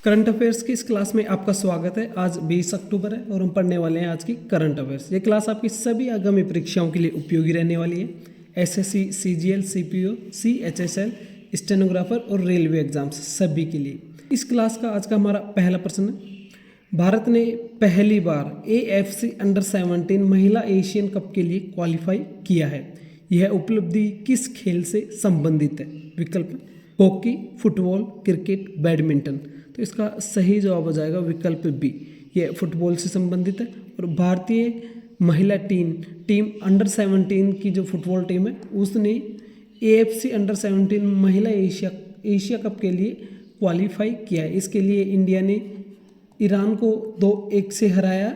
Current affairs की इस class में आपका स्वागत है। आज 20 अक्टूबर है और हम पढ़ने वाले हैं आज की करंट अफेयर्स। ये क्लास आपकी सभी आगामी परीक्षाओं के लिए उपयोगी रहने वाली है। SSC, CGL, CPO, CHSL, stenographer और रेलवे एग्जाम्स सभी के लिए। इस क्लास का आज का हमारा पहला प्रश्न है, भारत ने पहली बार एएफसी अंडर 17 महिला एशियन कप के लिए क्वालिफाई किया है। यह उपलब्धि किस खेल से संबंधित है? विकल्प: हॉकी, फुटबॉल, क्रिकेट, बैडमिंटन। तो इसका सही जवाब हो जाएगा विकल्प बी, यह फुटबॉल से संबंधित है। और भारतीय महिला टीम अंडर 17 की जो फुटबॉल टीम है उसने एएफसी अंडर 17 महिला एशिया कप के लिए क्वालिफाई किया है। इसके लिए इंडिया ने ईरान को 2-1 से हराया।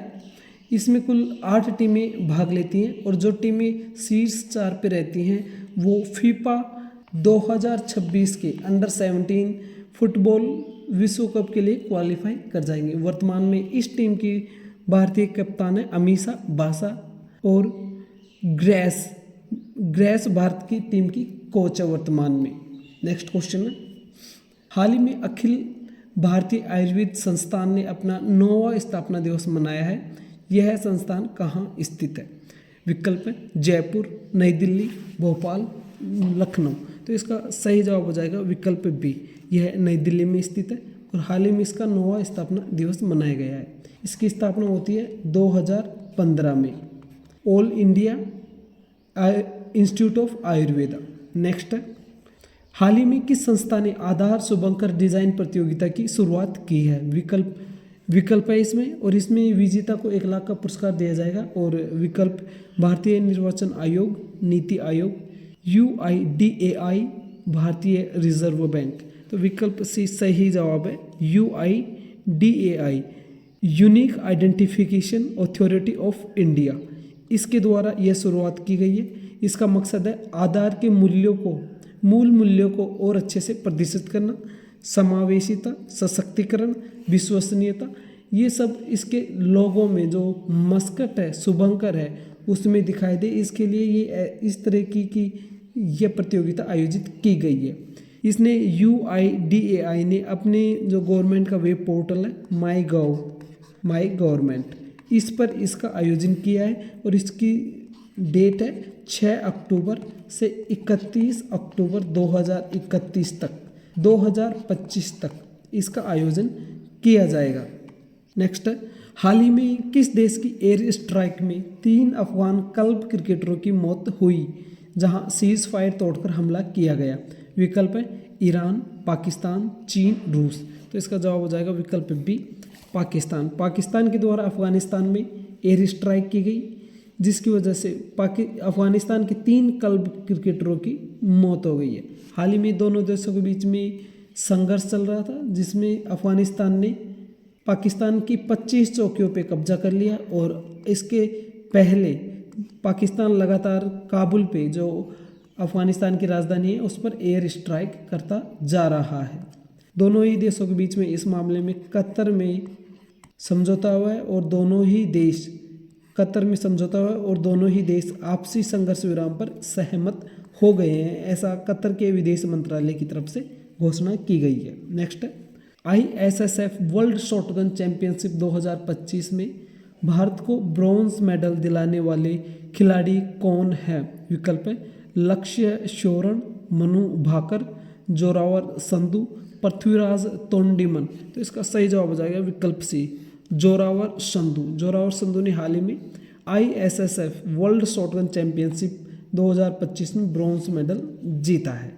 इसमें कुल 8 टीमें भाग लेती हैं और जो टीमें शीर्ष 4 पे रहती हैं वो फीफा 2026 के अंडर 17 फुटबॉल विश्व कप के लिए क्वालिफाई कर जाएंगे। वर्तमान में इस टीम की भारतीय कप्तान है अमीषा बासा और ग्रेस भारत की टीम की कोच है वर्तमान में। नेक्स्ट क्वेश्चन है, हाल ही में अखिल भारतीय आयुर्वेद संस्थान ने अपना 9वां स्थापना दिवस मनाया है। यह संस्थान कहाँ स्थित है? विकल्प है जयपुर, नई दिल्ली, भोपाल, लखनऊ। तो इसका सही जवाब हो जाएगा विकल्प बी, यह नई दिल्ली में स्थित है और हाल ही में इसका 9वां स्थापना दिवस मनाया गया है। इसकी स्थापना होती है 2015 में। All India institute of Ayurveda. Next है, हाल ही में किस संस्था ने आधार शुभंकर डिजाइन प्रतियोगिता की शुरुआत की है? विकल्प है इसमें, और इसमें विजेता को 1 लाख का पुरस्कार दिया जाएगा। और विकल्प भारतीय निर्वाचन आयोग, नीति आयोग, UIDAI, भारतीय रिजर्व बैंक। तो विकल्प सी सही जवाब है, UIDAI, unique identification authority of India. इसके द्वारा यह शुरुआत की गई है। इसका मकसद है आधार के मूल मूल्यों को और अच्छे से प्रदर्शित करना, समावेशिता, सशक्तिकरण, विश्वसनीयता, ये सब इसके लोगों में जो मस्कट है, शुभंकर है, उसमें दिखाई दे। इसके लिए ये इस तरह की यह प्रतियोगिता आयोजित की गई है। इसने UIDAI ने अपने जो गवर्नमेंट का वेब पोर्टल है माई गवर्नमेंट, इस पर इसका आयोजन किया है और इसकी डेट है 6 अक्टूबर से 31 अक्टूबर 2025 तक इसका आयोजन किया जाएगा। नेक्स्ट है, हाल ही में किस देश की एयर स्ट्राइक में 3 अफगान क्लब क्रिकेटरों की मौत हुई जहां सीज फायर तोड़कर हमला किया गया? विकल्प है ईरान, पाकिस्तान, चीन, रूस। तो इसका जवाब हो जाएगा विकल्प बी, पाकिस्तान। पाकिस्तान के द्वारा अफगानिस्तान में एयर स्ट्राइक की गई जिसकी वजह से अफगानिस्तान के 3 क्लब क्रिकेटरों की मौत हो गई है। हाल ही में दोनों देशों के बीच में संघर्ष चल रहा था जिसमें अफगानिस्तान ने पाकिस्तान की 25 चौकियों पे कब्जा कर लिया और इसके पहले पाकिस्तान लगातार काबुल पे, जो अफगानिस्तान की राजधानी है, उस पर एयर स्ट्राइक करता जा रहा है। दोनों ही देशों के बीच में इस मामले में कतर में समझौता हुआ है और दोनों ही देश आपसी संघर्ष विराम पर सहमत हो गए हैं, ऐसा कतर के विदेश मंत्रालय की तरफ से घोषणा की गई है। नेक्स्ट है, ISSF वर्ल्ड शॉटगन चैंपियनशिप 2025 में भारत को ब्रॉन्ज मेडल दिलाने वाले खिलाड़ी कौन है? विकल्प है लक्ष्य श्योरण, मनु भाकर, जोरावर संधू, पृथ्वीराज तोंडीमन। तो इसका सही जवाब हो जाएगा विकल्प सी, जोरावर संधू ने हाल ही में ISSF वर्ल्ड शॉटगन चैंपियनशिप 2025 में ब्रॉन्ज मेडल जीता है।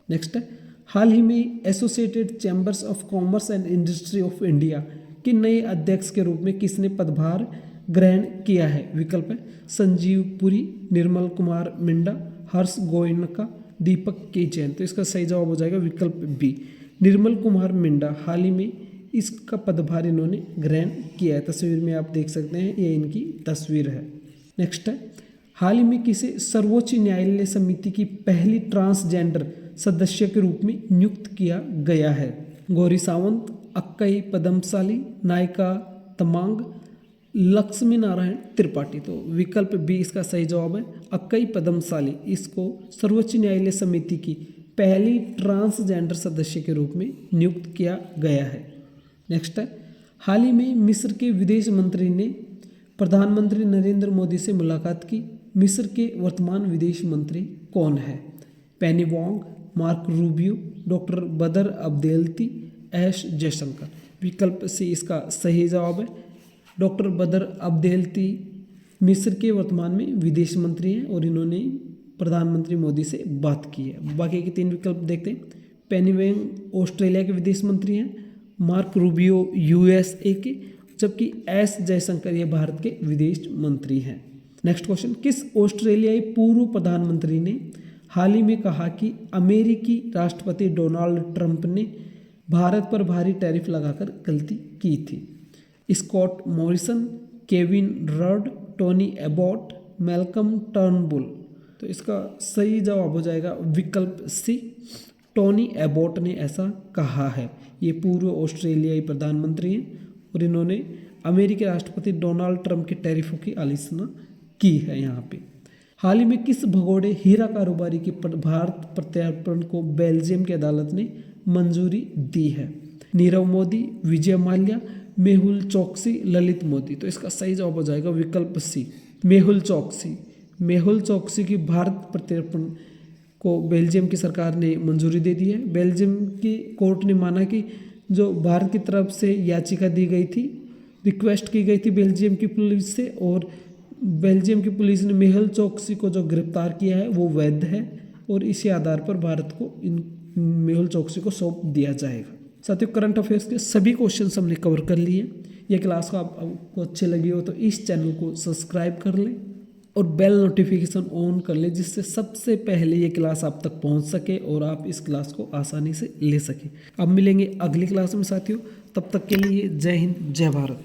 नेक्स्ट है, हाल ही में associated chambers of commerce and industry of India के नए अध्यक्ष के रूप में किसने पदभार ग्रहण किया है? विकल्प है संजीव पुरी, निर्मल कुमार मिंडा, हर्ष गोयनका, दीपक के जैन। तो इसका सही जवाब हो जाएगा विकल्प बी, निर्मल कुमार मिंडा। हाल ही में इसका पदभार इन्होंने ग्रहण किया है। तस्वीर में आप देख सकते हैं, ये इनकी तस्वीर है। नेक्स्ट है, हाल ही में किसे सर्वोच्च न्यायालय समिति की पहली ट्रांसजेंडर सदस्य के रूप में नियुक्त किया गया है? गौरी सावंत, अक्कई पदमसाली, नायिका तमांग, लक्ष्मी नारायण त्रिपाठी। तो विकल्प बी इसका सही जवाब है, अक्कई पदमसाली। इसको सर्वोच्च न्यायालय समिति की पहली ट्रांसजेंडर सदस्य के रूप में नियुक्त किया गया है। नेक्स्ट है, हाल ही में मिस्र के विदेश मंत्री ने प्रधानमंत्री नरेंद्र मोदी से मुलाकात की। मिस्र के वर्तमान विदेश मंत्री कौन है? पेनी वोंग, मार्क रूबियो, डॉक्टर बदर अब्देल्ती, एस जयशंकर। विकल्प सी इसका सही जवाब है। डॉक्टर बदर अब्देल्ती मिस्र के वर्तमान में विदेश मंत्री हैं और इन्होंने प्रधानमंत्री मोदी से बात की है। बाकी के 3 विकल्प देखते हैं। पेनी वोंग ऑस्ट्रेलिया के विदेश मंत्री हैं, मार्क रूबियो यूएसए के, जबकि एस जयशंकर ये भारत के विदेश मंत्री हैं। नेक्स्ट क्वेश्चन, किस ऑस्ट्रेलियाई पूर्व प्रधानमंत्री ने हाल ही में कहा कि अमेरिकी राष्ट्रपति डोनाल्ड ट्रंप ने भारत पर भारी टैरिफ लगाकर गलती की थी? Scott Morrison, Kevin Rudd, Tony Abbott, Malcolm Turnbull. तो इसका सही जवाब हो जाएगा विकल्प सी, टोनी एबॉट ने ऐसा कहा है। ये पूर्व ऑस्ट्रेलियाई प्रधानमंत्री हैं और इन्होंने अमेरिकी राष्ट्रपति डोनाल्ड ट्रंप के टैरिफों की आलोचना की है यहाँ पे। हाल ही में किस भगोड़े हीरा कारोबारी की भारत प्रत्यार्पण को बेल्जियम की अदालत ने मंजूरी दी है? नीरव मोदी, विजय माल्या, मेहुल चोकसी, ललित मोदी। तो इसका सही जवाब हो जाएगा विकल्प सी, मेहुल चोकसी। मेहुल चोकसी की भारत प्रत्यार्पण को बेल्जियम की सरकार ने मंजूरी दे दी है। बेल्जियम की कोर्ट ने माना कि जो भारत की तरफ से याचिका दी गई थी, रिक्वेस्ट की गई थी बेल्जियम की पुलिस से, और बेल्जियम की पुलिस ने मेहुल चोकसी को जो गिरफ्तार किया है वो वैध है और इसी आधार पर भारत को इन मेहुल चोकसी को सौंप दिया जाएगा। साथियों, करंट अफेयर्स के सभी क्वेश्चंस हमने कवर कर लिए। ये क्लास आपको अच्छी लगी हो तो इस चैनल को सब्सक्राइब कर लें और बेल नोटिफिकेशन ऑन कर लें, जिससे सबसे पहले ये क्लास आप तक पहुंच सके और आप इस क्लास को आसानी से ले सकें। अब मिलेंगे अगली क्लास में साथियों, तब तक के लिए जय हिंद, जय भारत।